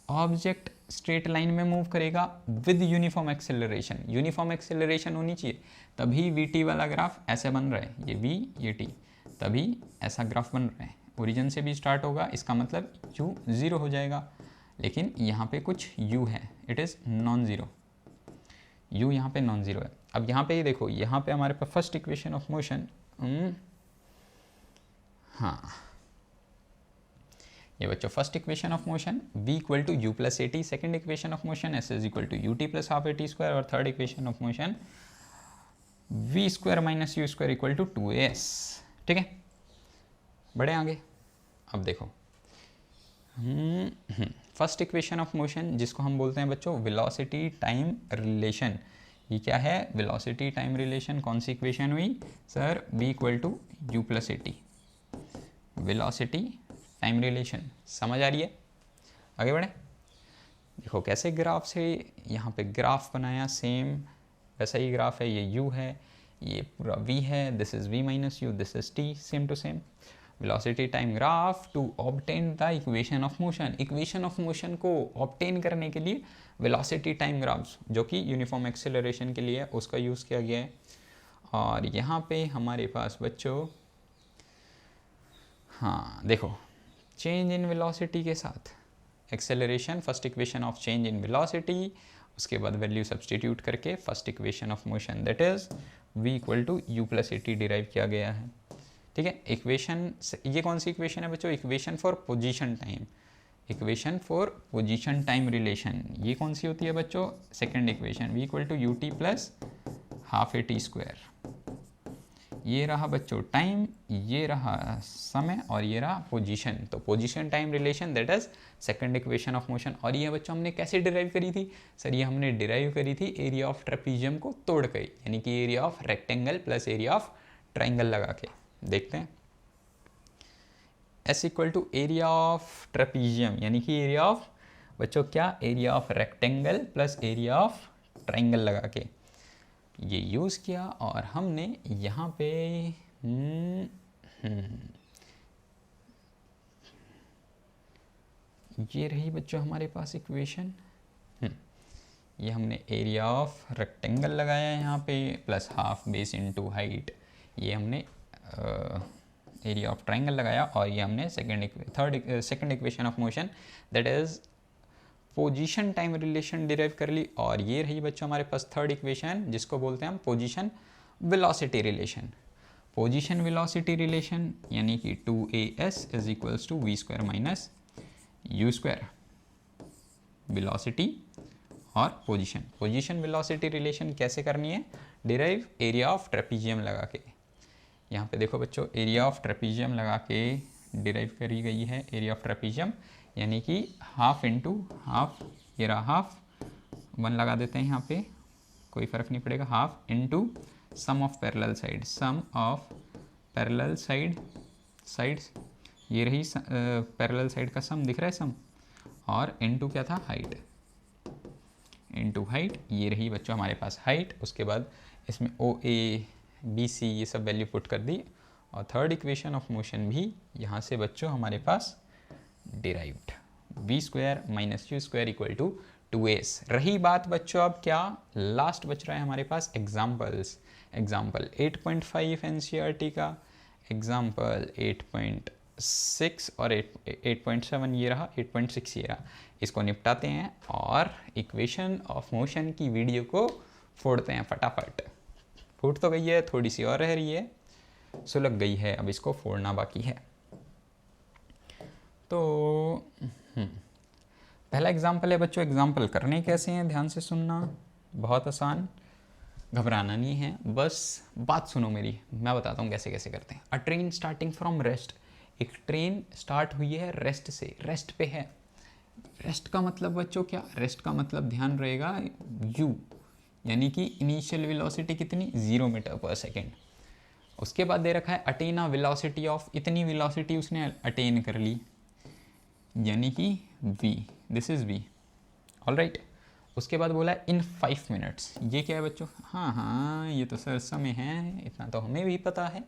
ऑब्जेक्ट स्ट्रेट लाइन में मूव करेगा with uniform acceleration, uniform acceleration होनी चाहिए, तभी वी टी वाला ग्राफ ऐसे बन रहा है, ये वी ये टी, तभी ऐसा ग्राफ बन रहा है। ओरिजिन से भी स्टार्ट होगा, इसका मतलब u 0 हो जाएगा, लेकिन यहाँ पे कुछ u है, it is non zero, u यहाँ पे नॉन ज़ीरो है। अब यहाँ पे ये देखो, यहाँ पे हमारे पास फर्स्ट इक्वेशन ऑफ मोशन, हाँ ये बच्चों first equation of motion v equal to you plus a t, second equation of motion s is equal to u t plus half a t square, और third equation of motion v square minus u square equal to 2as। ठीक है, बढ़े आगे। अब देखो first equation of motion जिसको हम बोलते हैं बच्चों वेलोसिटी टाइम रिलेशन, ये क्या है, वेलोसिटी टाइम रिलेशन। कौन सी इक्वेशन हुई sir, v equal to you plus a t, velocity time relation, समझ आ रही है। आगे बढ़े, देखो कैसे ग्राफ से यहाँ पे ग्राफ बनाया, सेम वैसा ही ग्राफ है, ये u है, ये पूरा v है, this is v minus u, this is t, same to same. Velocity time graph to obtain the equation of motion, equation of motion को ऑब्टेन करने के लिए वेलोसिटी टाइम ग्राफ्स जो कि यूनिफॉर्म एक्सेलरेशन के लिए उसका यूज़ किया गया है। और यहाँ पे हमारे पास बच्चों, हाँ देखो, चेंज इन वेलोसिटी के साथ acceleration, first equation of change in velocity, उसके बाद वैल्यू सब्सटीट्यूट करके first equation of motion that is v equal to you plus a t derive किया गया है। ठीक है, इक्वेशन, ये कौन सी इक्वेशन है बच्चों, equation for position time, equation for position time relation, ये कौन सी होती है बच्चों, second equation v equal to u t plus half a t square, ये रहा बच्चों टाइम, ये रहा समय और ये रहा पोजीशन। तो position time relation that is second equation of motion. और ये बच्चों हमने कैसे डिराइव करी थी सर? ये हमने डिराइव करी थी एरिया ऑफ ट्रेपीजियम को तोड़ के, यानी कि area of rectangle plus area of triangle लगा के। देखते हैं S equal to area of trapezium, यानी कि एरिया ऑफ बच्चों क्या, area of rectangle plus area of triangle लगा के ये यूज़ किया। और हमने यहाँ पे ये रही बच्चों हमारे पास इक्वेशन। ये हमने एरिया ऑफ रेक्टेंगल लगाया यहाँ पे plus half base into height, ये हमने एरिया ऑफ ट्राइंगल लगाया। और ये हमने second equation of motion that is position time relation derive कर ली। और ये रही बच्चों हमारे पास थर्ड इक्वेशन जिसको बोलते हैं हम position velocity relation. Position velocity relation यानी कि 2as is equals to v square minus u square, velocity और पोजीशन। पोजीशन वेलोसिटी रिलेशन कैसे करनी है? डिराइव एरिया ऑफ ट्रेपीजियम लगा के। यहाँ पे देखो बच्चों एरिया ऑफ ट्रेपीजियम लगा के डिराइव करी गई है एरिया ऑफ ट्रेपीजियम, यानी कि हाफ इंटू हाफ, ये रहा हाफ, 1 लगा देते हैं यहाँ पे, कोई फ़र्क नहीं पड़ेगा, half into sum of parallel side, sum of parallel sides, ये रही पैरेलल साइड का सम दिख रहा है सम, और इंटू क्या था हाइट, इंटू हाइट, ये रही बच्चों हमारे पास हाइट। उसके बाद इसमें OA BC ये सब वैल्यू पुट कर दी और थर्ड इक्वेशन ऑफ मोशन भी यहाँ से बच्चों हमारे पास derived, v square minus u square equal to 2as। रही बात बच्चों अब क्या लास्ट बच रहा है हमारे पास एग्जाम्पल्स। एग्जाम्पल 8.5 NCERT का, एग्जाम्पल 8.6 और 8.7 ये रहा, 8.6 ये रहा। इसको निपटाते हैं और इक्वेशन ऑफ मोशन की वीडियो को फोड़ते हैं फटाफट। फूट तो गई है, थोड़ी सी और रह रही है, सुलग गई है, अब इसको फोड़ना बाकी है। तो पहला एग्जाम्पल है बच्चों, एग्जाम्पल करने कैसे हैं ध्यान से सुनना, बहुत आसान, घबराना नहीं है, बस बात सुनो मेरी, मैं बताता हूँ कैसे कैसे करते हैं। अ ट्रेन स्टार्टिंग फ्रॉम रेस्ट, एक ट्रेन स्टार्ट हुई है रेस्ट से, रेस्ट पे है। रेस्ट का मतलब बच्चों क्या, रेस्ट का मतलब ध्यान रहेगा u, यानी कि इनिशियल वेलोसिटी कितनी 0 मीटर पर सेकेंड। उसके बाद दे रखा है अटेन अ वेलोसिटी ऑफ, इतनी वेलोसिटी उसने अटेन कर ली यानी कि v, this is v, all right. उसके बाद बोला इन 5 मिनट्स, ये क्या है बच्चों, हाँ ये तो सर समय है, इतना तो हमें भी पता है।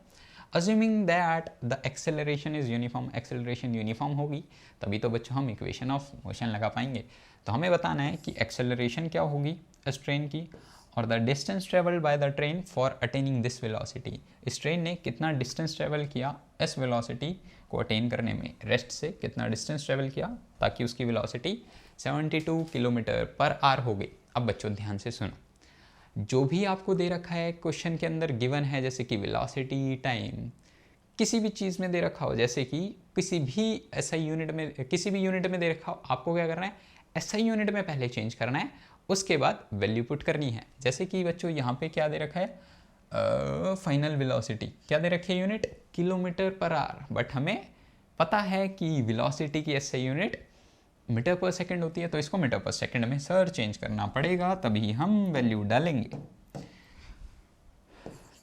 Assuming that the acceleration is uniform, acceleration uniform होगी तभी तो बच्चों हम इक्वेशन ऑफ मोशन लगा पाएंगे। तो हमें बताना है कि एक्सेलरेशन क्या होगी इस ट्रेन की, और the distance travelled by the train for attaining this velocity, इस ट्रेन ने कितना डिस्टेंस ट्रेवल किया इस वेलोसिटी को अटेन करने में, रेस्ट से कितना डिस्टेंस ट्रेवल किया ताकि उसकी वेलोसिटी 72 किलोमीटर पर आवर हो गई। अब बच्चों ध्यान से सुनो, जो भी आपको दे रखा है क्वेश्चन के अंदर गिवन है, जैसे कि वेलोसिटी, टाइम, किसी भी चीज़ में दे रखा हो, जैसे कि किसी भी SI यूनिट में, किसी भी यूनिट में दे रखा हो, आपको क्या करना है SI यूनिट में पहले चेंज करना है, उसके बाद वैल्यू पुट करनी है। जैसे कि बच्चों यहाँ पे क्या दे रखा है, फाइनल वेलोसिटी क्या दे रखी है unit, kilometre per hour, but हमें पता है कि वेलोसिटी की SI यूनिट मीटर पर सेकंड होती है, तो इसको मीटर पर सेकंड में सर चेंज करना पड़ेगा, तभी हम वैल्यू डालेंगे।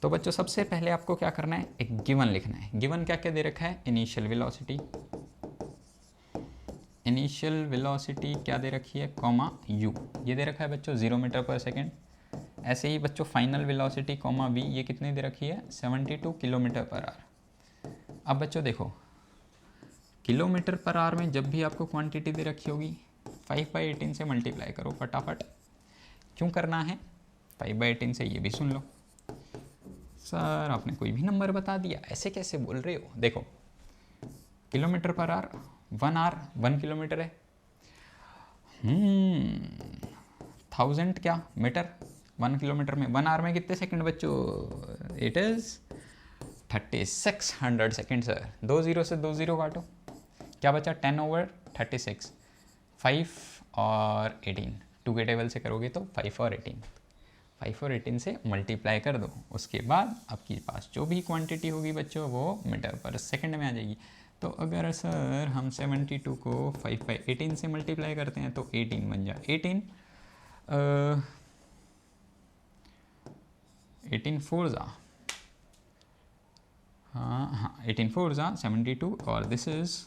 तो बच्चों सबसे पहले आपको क्या करना है, एक गिवन लिखना है। गिवन क्या क्या दे रखा है, इनिशियल वेलोसिटी, इनिशियल वेलोसिटी क्या दे रखी है, कॉमा u, ये दे रखा है बच्चों 0 मीटर पर सेकंड। ऐसे ही बच्चों फाइनल वेलोसिटी कॉमा v, ये कितनी दे रखी है 72 किलोमीटर पर आवर। अब बच्चों देखो किलोमीटर पर आवर में जब भी आपको क्वांटिटी दे रखी होगी 5/18 से मल्टीप्लाई करो फटाफट। क्यों करना है 5/18 से, ये भी सुन लो। सर आपने कोई भी नंबर बता दिया, ऐसे कैसे बोल रहे हो। देखो kilometre per hour, 1 our 1 kilometre है, 1000 क्या मीटर 1 किलोमीटर में, 1 आवर में कितने सेकंड बच्चों, इट इज़ 3600 सेकंड सर। 2 0 से 2 0 काटो, क्या बचा 10/36, 5 और 18, 2 के टेबल से करोगे तो 5 और 18, 5 और 18 से मल्टीप्लाई कर दो, उसके बाद आपके पास जो भी क्वांटिटी होगी बच्चों वो मीटर पर सेकंड में आ जाएगी। तो अगर सर हम 72 को 5 बाई 18 से मल्टीप्लाई करते हैं तो 18 बन जाए 18 फोर ज़ा, हाँ 18 फोर ज़ा 72 और this is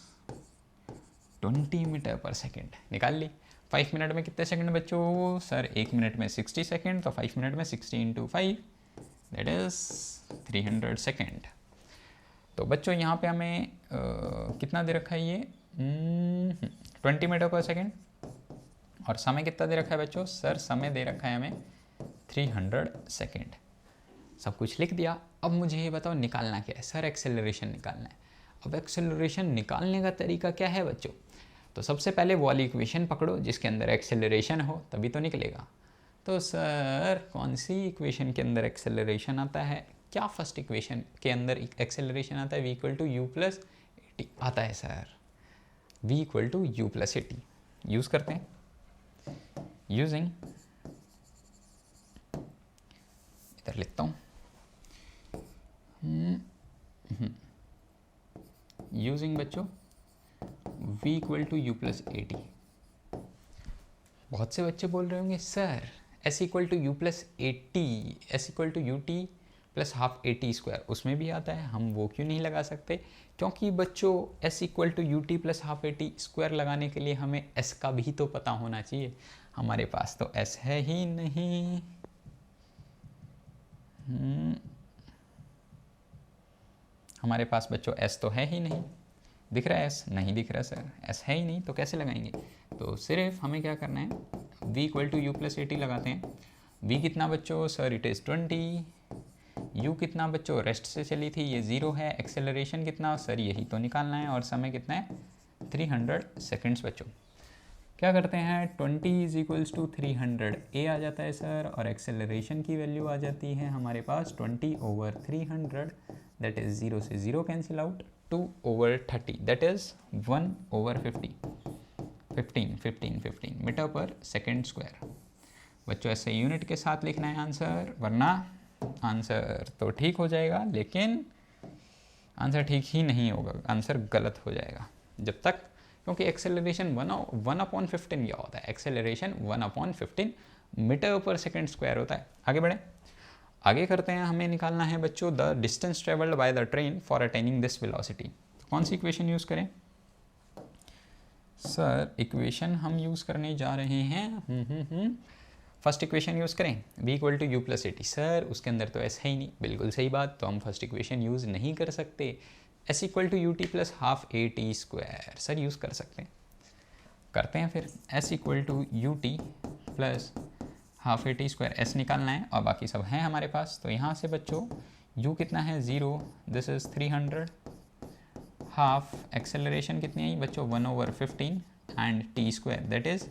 20 metre per second. निकाल ली। 5 मिनट में कितने सेकंड बच्चों? सर 1 मिनट में 60 सेकंड, तो 5 मिनट में 60 इंटू 5 दैट इज़ 300 सेकंड। तो बच्चों यहाँ पे हमें कितना दे रखा है ये 20 मीटर पर सेकंड, और समय कितना दे रखा है बच्चों? सर समय दे रखा है हमें 300 सेकंड। सब कुछ लिख दिया। अब मुझे ये बताओ निकालना क्या है? सर एक्सेलरेशन निकालना है। अब एक्सेलरेशन निकालने का तरीका क्या है बच्चों? तो सबसे पहले वो वाली इक्वेशन पकड़ो जिसके अंदर एक्सेलरेशन हो, तभी तो निकलेगा। तो सर कौन सी इक्वेशन के अंदर एक्सेलरेशन आता है? क्या फर्स्ट इक्वेशन के अंदर एक्सेलरेशन आता है? v equal to you plus a t आता है sir. v equal to you plus a t use करते हैं। यूजिंग, इधर लिखता हूँ, यूजिंग बच्चों v equal to you plus a t. बहुत से बच्चे बोल रहे होंगे sir s equal to you plus a t, s equal to u t plus half a t square उसमें भी आता है, हम वो क्यों नहीं लगा सकते? क्योंकि बच्चों s equal to u t plus half a t square लगाने के लिए हमें s का भी तो पता होना चाहिए। हमारे पास तो s है ही नहीं। हमारे पास बच्चों s तो है ही नहीं। दिख रहा है s? नहीं दिख रहा सर, s है ही नहीं तो कैसे लगाएंगे? तो सिर्फ हमें क्या करना है, v equal to you plus a t लगाते हैं। v कितना बच्चों? Sir it is 20। u कितना बच्चों? रेस्ट से चली थी, ये 0 है। एक्सेलरेशन कितना? सर यही तो निकालना है। और समय कितना है? 300 सेकेंड्स बच्चों। क्या करते हैं, 20 इज इक्वल्स टू 300 a आ जाता है सर, और एक्सेलरेशन की वैल्यू आ जाती है हमारे पास 20 ओवर 300, दैट इज़ 0 से 0 cancel out, 2 over 30 that is 1 over 15 metre per second square. बच्चों ऐसे यूनिट के साथ लिखना है आंसर, वरना आंसर तो ठीक हो जाएगा लेकिन आंसर ठीक ही नहीं होगा, आंसर गलत हो जाएगा जब तक, क्योंकि एक्सेलरेशन 1/15 क्या होता है? Acceleration 1/15 metre per second square होता है। आगे बढ़े, आगे करते हैं। हमें निकालना है बच्चों the distance travelled by the train for attaining this velocity. कौन सी इक्वेशन यूज़ करें? सर इक्वेशन हम यूज़ करने जा रहे हैं फर्स्ट इक्वेशन यूज़ करें, v equal to you plus a t. Sir उसके अंदर तो s है ही नहीं, बिल्कुल सही बात, तो हम फर्स्ट इक्वेशन यूज़ नहीं कर सकते। s equal to u t plus half a t square sir use कर सकते हैं। करते हैं फिर, s equal to u t plus half a t square, s निकालना है और बाकी सब हैं हमारे पास। तो यहाँ से बच्चों u कितना है? 0, दिस इज़ 300, हाफ एक्सेलरेशन कितनी आई बच्चों? 1 over 15 and T square that is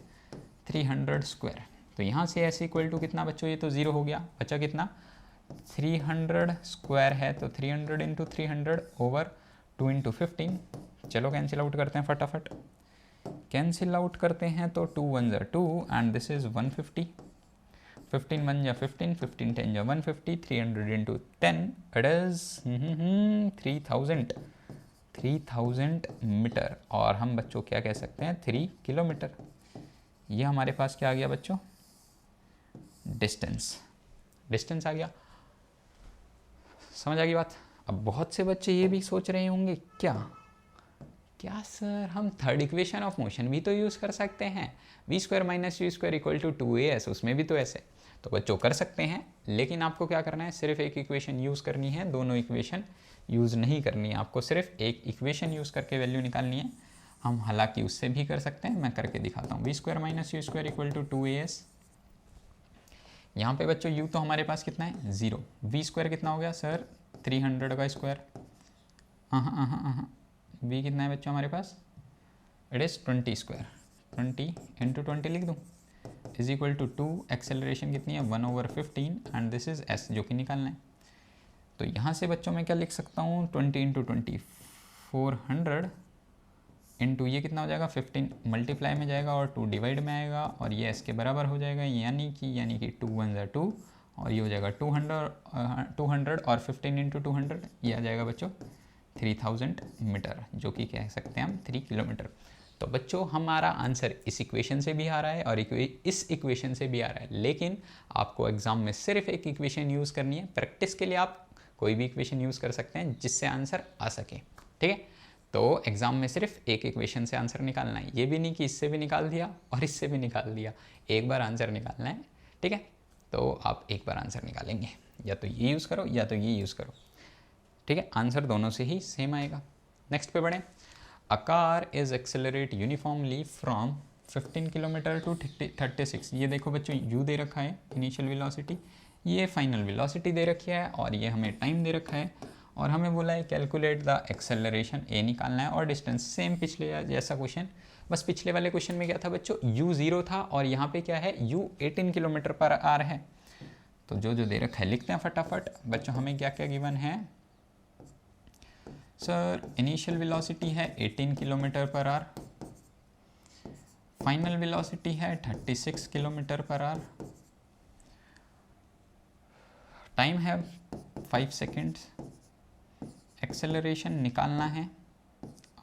300 square. तो यहाँ से s इक्वल टू कितना बच्चों? ये तो 0 हो गया, बच्चा कितना? 300 स्क्वायर है, तो 300 इंटू 300 ओवर 2 इंटू 15। चलो कैंसिल आउट करते हैं फटाफट, कैंसिल आउट करते हैं तो 2 1 ज़ा 2 एंड दिस इज़ 150, 15 1 जा 15, 15 10 जा 150, 300 इंटू 10 इट इज़ 3000 मीटर, और हम बच्चों क्या कह सकते हैं? 3 किलोमीटर। ये हमारे पास क्या आ गया बच्चों? डिस्टेंस आ गया। समझ आ गई बात? अब बहुत से बच्चे ये भी सोच रहे होंगे क्या सर हम थर्ड इक्वेशन ऑफ मोशन भी तो यूज़ कर सकते हैं, v square minus u square equal to 2as, उसमें भी तो ऐसे। तो बच्चों कर सकते हैं, लेकिन आपको क्या करना है? सिर्फ एक इक्वेशन यूज़ करनी है, दोनों इक्वेशन यूज़ नहीं करनी है। आपको सिर्फ एक इक्वेशन यूज़ करके वैल्यू निकालनी है। हम हालांकि उससे भी कर सकते हैं, मैं करके दिखाता हूँ। v square minus u square equal to 2as। यहाँ पे बच्चों u तो हमारे पास कितना है? 0। v स्क्वायर कितना हो गया सर? 300 का स्क्वायर। v कितना है बच्चों हमारे पास? इट इज़ 20 स्क्वायर, 20 इंटू 20 लिख दूँ, इज इक्वल टू 2। एक्सेलरेशन कितनी है? 1 over 15 and this is s जो कि निकालना है। तो यहाँ से बच्चों मैं क्या लिख सकता हूँ? 20 इंटू 20 400 इंटू ये कितना हो जाएगा? 15 मल्टीप्लाई में जाएगा और 2 डिवाइड में आएगा, और ये s के बराबर हो जाएगा, यानी कि 2 1 ज़ा 2 और ये हो जाएगा 200 और 15 इंटू 200 ये आ जाएगा बच्चों 3000 मीटर, जो कि कह सकते हैं हम 3 किलोमीटर। तो बच्चों हमारा आंसर इस इक्वेशन से भी आ रहा है और इस इक्वेशन से भी आ रहा है, लेकिन आपको एग्जाम में सिर्फ एक इक्वेशन यूज़ करनी है। प्रैक्टिस के लिए आप कोई भी इक्वेशन यूज़ कर सकते हैं जिससे आंसर आ सके, ठीक है। तो एग्ज़ाम में सिर्फ एक इक्वेशन से आंसर निकालना है, ये भी नहीं कि इससे भी निकाल दिया और इससे भी निकाल दिया, एक बार आंसर निकालना है, ठीक है। तो आप एक बार आंसर निकालेंगे, या तो ये यूज़ करो या तो ये यूज़ करो, ठीक है। आंसर दोनों से ही सेम आएगा। नेक्स्ट पे बढ़ें। A car is accelerate uniformly from 15 kilometre to 36। ये देखो बच्चों यू दे रखा है इनिशियल वेलोसिटी, ये फाइनल वेलोसिटी दे रखी है और ये हमें टाइम दे रखा है, और हमें बोला है कैलकुलेट द एक्सेलरेशन, ए निकालना है, और डिस्टेंस सेम पिछले जैसा क्वेश्चन। बस पिछले वाले क्वेश्चन में क्या था बच्चों, u 0 था और यहाँ पे क्या है u 18 किलोमीटर पर आर है। तो जो जो दे रखा है लिखते हैं फटाफट बच्चों। हमें क्या क्या गिवन है सर, इनिशियल वेलोसिटी है 18 किलोमीटर पर आर, फाइनल वेलोसिटी है 36 किलोमीटर पर आर, टाइम है 5 सेकेंड्स, एक्सेलरेशन निकालना है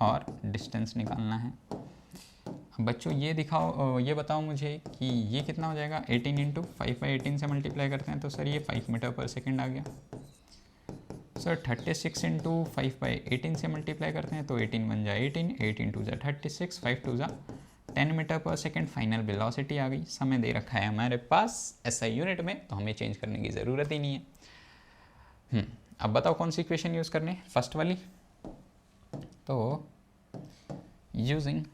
और डिस्टेंस निकालना है। बच्चों ये दिखाओ, ये बताओ मुझे कि ये कितना हो जाएगा। 18 इंटू 5/18 से मल्टीप्लाई करते हैं तो सर ये 5 मीटर पर सेकेंड आ गया। सर 36 इंटू 5/18 से मल्टीप्लाई करते हैं तो 18 बन जाए 18, 8 इंटू जा 36, 5 टू जा 10 metre per second. Final velocity आ गई। समय दे रखा है हमारे पास SI यूनिट में, तो हमें चेंज करने की ज़रूरत ही नहीं है। अब बताओ कौन सी इक्वेशन यूज़ करनी है, फर्स्ट वाली। तो यूजिंग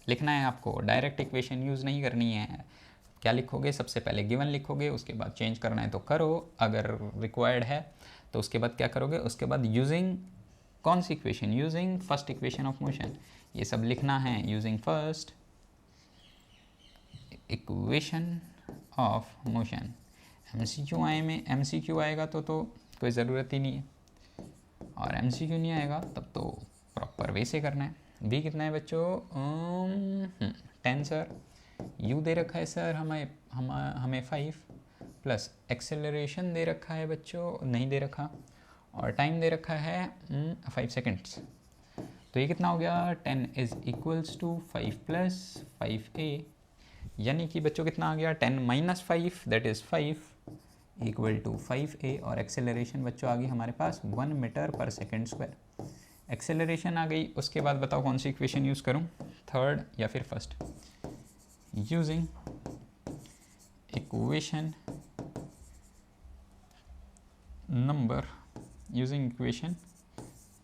लिखना है आपको, डायरेक्ट इक्वेशन यूज़ नहीं करनी है। क्या लिखोगे, सबसे पहले गिवन लिखोगे, उसके बाद चेंज करना है तो करो, अगर रिक्वायर्ड है तो उसके बाद क्या करोगे, उसके बाद यूजिंग कौन सी equation, using first equation of motion, ये सब लिखना है। Using first equation of motion. MCQ आएगा तो कोई ज़रूरत ही नहीं है, और MCQ नहीं आएगा तब तो प्रॉपर वे से करना है। बी कितना है बच्चों, 10 सर। यू दे रखा है सर हमें 5 प्लस एक्सेलरेशन दे रखा है बच्चों, नहीं दे रखा, और टाइम दे रखा है 5 सेकेंड्स। तो ये कितना हो गया, 10 is equals to 5 plus 5a, यानी कि बच्चों कितना आ गया 10 minus 5 that is 5 equal to 5a, और एक्सेलरेशन बच्चों आ गई हमारे पास 1 metre per second square. Acceleration आ गई, उसके बाद बताओ कौन सी इक्वेशन यूज़ करूं, थर्ड या फिर first. Using equation number, using equation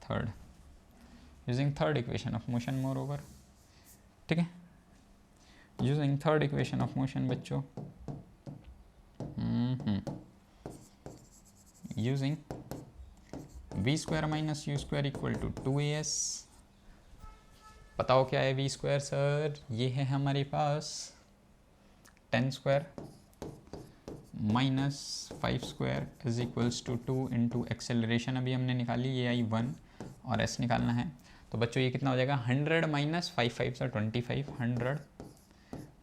third, using third equation of motion moreover, ठीक है। Using third equation of motion बच्चों, using v square minus u square equal to 2as। बताओ क्या है v square sir, ये है हमारे पास 10 square minus 5 square is equals to 2 into acceleration अभी हमने निकाली, ये आई 1 और s निकालना है। तो बच्चों ये कितना हो जाएगा 100 माइनस 5 5 सा 25, 100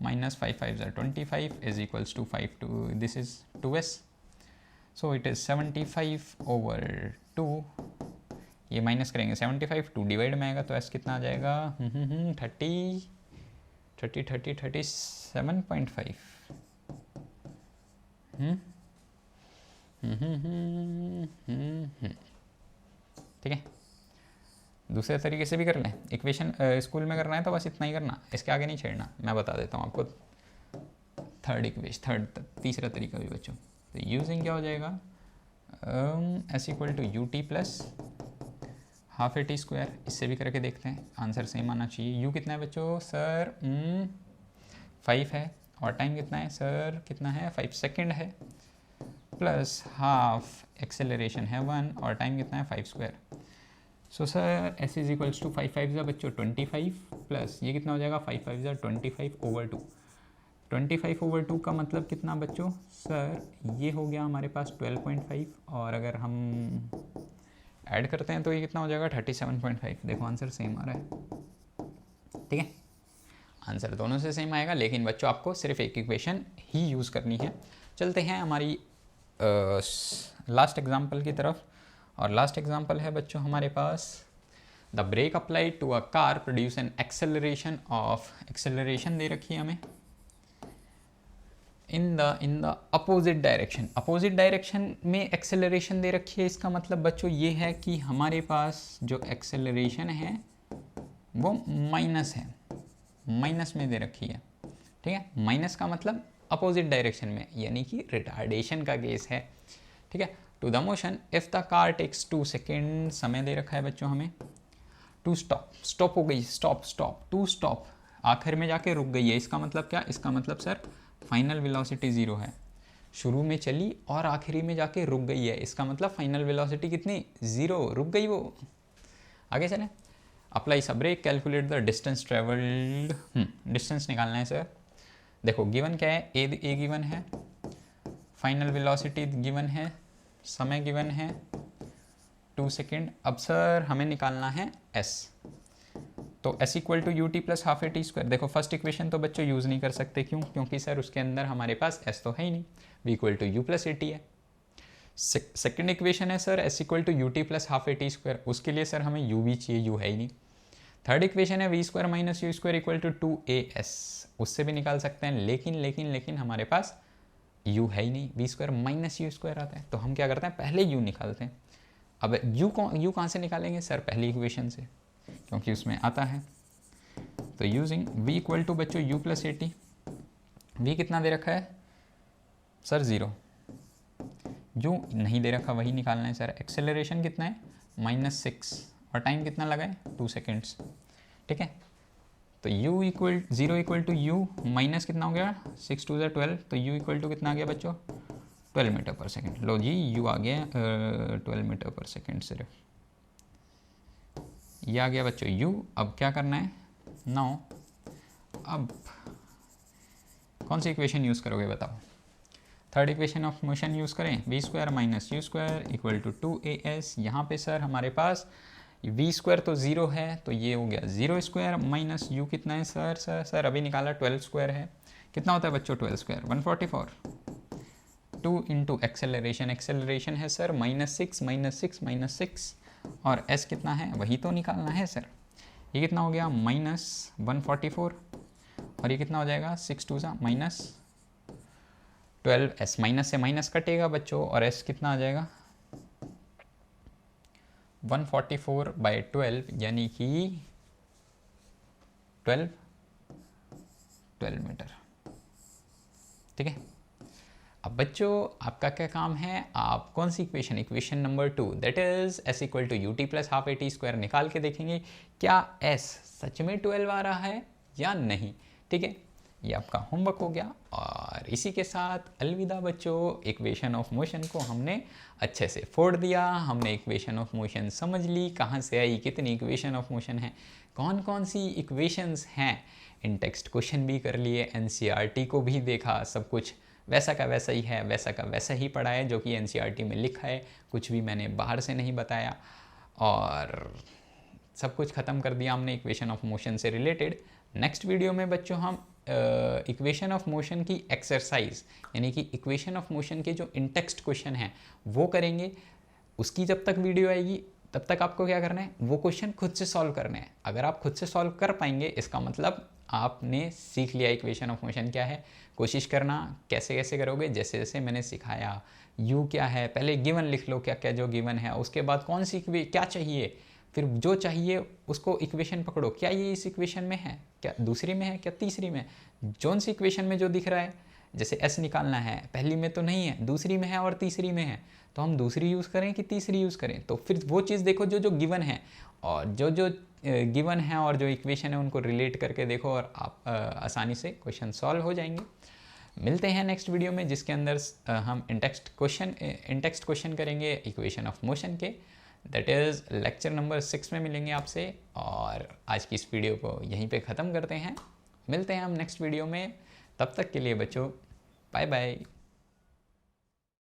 माइनस 5 5 सा 25 is equals to 5 to this is 2s। So it is 75 over 2, ये माइनस करेंगे 75, 2 डिवाइड में आएगा तो s कितना आ जाएगा 37.5। ठीक है, दूसरे तरीके से भी कर लें। इक्वेशन स्कूल में करना है तो बस इतना ही करना, इसके आगे नहीं छेड़ना। मैं बता देता हूँ आपको तीसरा तरीका भी बच्चों। तो यूजिंग क्या हो जाएगा, s equal to u t plus half a t square. इससे भी करके देखते हैं, आंसर सेम आना चाहिए। u कितना है बच्चों सर 5 है, और टाइम कितना है सर, कितना है 5 सेकेंड है, प्लस हाफ एक्सेलरेशन है 1 और टाइम कितना है 5 square. So sir s is equals to 5 5 बच्चों 25 प्लस ये कितना हो जाएगा 5 5 25 ओवर 2। 25 ओवर 2 का मतलब कितना बच्चों सर, ये हो गया हमारे पास 12.5, और अगर हम ऐड करते हैं तो ये कितना हो जाएगा 37.5। देखो आंसर सेम आ रहा है, ठीक है। आंसर दोनों से सेम आएगा, लेकिन बच्चों आपको सिर्फ एक इक्वेशन ही यूज़ करनी है। चलते हैं हमारी लास्ट एग्जाम्पल की तरफ। और लास्ट एग्जाम्पल है बच्चों हमारे पास, the brake applied to a car produce an acceleration दे रखी है हमें in the opposite direction. Opposite direction में एक्सेलरेशन दे रखी है, इसका मतलब बच्चों ये है कि हमारे पास जो एक्सेलरेशन है वो माइनस है, माइनस में दे रखी है। ठीक है, माइनस का मतलब अपोजिट डायरेक्शन में, यानी कि रिटार्डेशन का केस है। ठीक है, to the motion if the car takes 2 second, समय दे रखा है बच्चों हमें टू स्टॉप, स्टॉप हो गई, स्टॉप स्टॉप टू स्टॉप, आखिर में जाके रुक गई है। इसका मतलब क्या, इसका मतलब सर फाइनल वेलोसिटी 0 है, शुरू में चली और आखिरी में जाके रुक गई है, इसका मतलब फाइनल वेलोसिटी कितनी, 0, रुक गई वो। आगे चलें, अप्लाई सब brake, calculate the distance travelled, distance निकालना है सर। देखो गिवन क्या है, ए गिवन है, फाइनल वेलोसिटी गिवन है, समय गिवन है 2 सेकेंड। अब सर हमें निकालना है एस, तो s equal to u t plus half a t square. देखो फर्स्ट इक्वेशन तो बच्चों यूज़ नहीं कर सकते, क्यों, क्योंकि सर उसके अंदर हमारे पास एस तो है ही नहीं, v equal to you plus a t है। सेकेंड इक्वेशन है sir s equal to u t plus half a t square, उसके लिए सर हमें यू भी चाहिए, यू है ही नहीं। थर्ड इक्वेशन है v square minus u square equal to 2as, उससे भी निकाल सकते हैं, लेकिन हमारे पास u है ही नहीं, v square minus u square आता है, तो हम क्या करते हैं पहले u निकालते हैं। अब u कहाँ से निकालेंगे सर, पहली इक्वेशन से, क्योंकि उसमें आता है। तो यूजिंग v इक्वल टू बच्चों u plus a t, v कितना दे रखा है सर 0, u नहीं दे रखा वही निकालना है सर। एक्सेलरेशन कितना है -6 और टाइम कितना लगा है 2 सेकेंड्स। ठीक है, तो u equal 0 equal to u minus कितना हो गया 6 2 12, तो u इक्वल टू कितना आ गया बच्चों 12 मीटर पर सेकेंड। लो जी u आ गया 12 मीटर पर सेकेंड, सिर्फ ये आ गया बच्चों u। अब क्या करना है नाउ, अब कौन सी इक्वेशन यूज़ करोगे बताओ, third equation of motion use करें, v square minus u square equal to 2as। यहाँ पे सर हमारे पास वी स्क्वायर तो 0 है, तो ये हो गया 0 स्क्वायर माइनस यू कितना है सर अभी निकाला 12 स्क्वायर है, कितना होता है बच्चों 12 स्क्वायर 144, 2 इंटू एक्सेलरेशन है सर -6 और s कितना है वही तो निकालना है सर। ये कितना हो गया -144 और ये कितना हो जाएगा 6 2 -12s, माइनस से माइनस कटेगा बच्चों और s कितना आ जाएगा 144/12, यानी कि 12 मीटर। ठीक है, अब बच्चों आपका क्या काम है, आप कौन सी equation number 2 that is s equal to u t plus half a t square निकाल के देखेंगे क्या s सच में 12 आ रहा है या नहीं। ठीक है, ये आपका होमवर्क हो गया। और इसी के साथ अलविदा बच्चों, इक्वेशन ऑफ मोशन को हमने अच्छे से फोड़ दिया, हमने इक्वेशन ऑफ मोशन समझ ली कहाँ से आई, कितनी इक्वेशन ऑफ मोशन है, कौन कौन सी इक्वेशंस हैं, इन टेक्स्ट क्वेश्चन भी कर लिए, एनसीईआरटी को भी देखा, सब कुछ वैसा का वैसा ही है, वैसा का वैसा ही पढ़ा है जो कि एनसीईआरटी में लिखा है, कुछ भी मैंने बाहर से नहीं बताया और सब कुछ ख़त्म कर दिया हमने इक्वेशन ऑफ मोशन से रिलेटेड। नेक्स्ट वीडियो में बच्चों हम इक्वेशन ऑफ मोशन की एक्सरसाइज यानी कि इक्वेशन ऑफ मोशन के जो इन टेक्स्ट क्वेश्चन हैं वो करेंगे। उसकी जब तक वीडियो आएगी तब तक आपको क्या करना है, वो क्वेश्चन खुद से सॉल्व करने हैं। अगर आप खुद से सॉल्व कर पाएंगे इसका मतलब आपने सीख लिया इक्वेशन ऑफ मोशन क्या है। कोशिश करना कैसे कैसे करोगे, जैसे जैसे मैंने सिखाया। यू क्या है, पहले गिवन लिख लो क्या क्या जो गिवन है, उसके बाद कौन सी क्या चाहिए, फिर जो चाहिए उसको इक्वेशन पकड़ो, क्या ये इस इक्वेशन में है, क्या दूसरी में है, क्या तीसरी में, जौन सी इक्वेशन में जो दिख रहा है। जैसे एस निकालना है, पहली में तो नहीं है, दूसरी में है और तीसरी में है, तो हम दूसरी यूज़ करें कि तीसरी यूज़ करें। तो फिर वो चीज़ देखो जो जो गिवन है, और जो जो गिवन है और जो इक्वेशन है उनको रिलेट करके देखो और आप आसानी से क्वेश्चन सॉल्व हो जाएंगे। मिलते हैं नेक्स्ट वीडियो में जिसके अंदर हम इन टेक्स्ट क्वेश्चन करेंगे इक्वेशन ऑफ मोशन के, दैट इज़ लेक्चर नंबर 6 में मिलेंगे आपसे। और आज की इस वीडियो को यहीं पे ख़त्म करते हैं, मिलते हैं हम नेक्स्ट वीडियो में। तब तक के लिए बच्चों बाय बाय।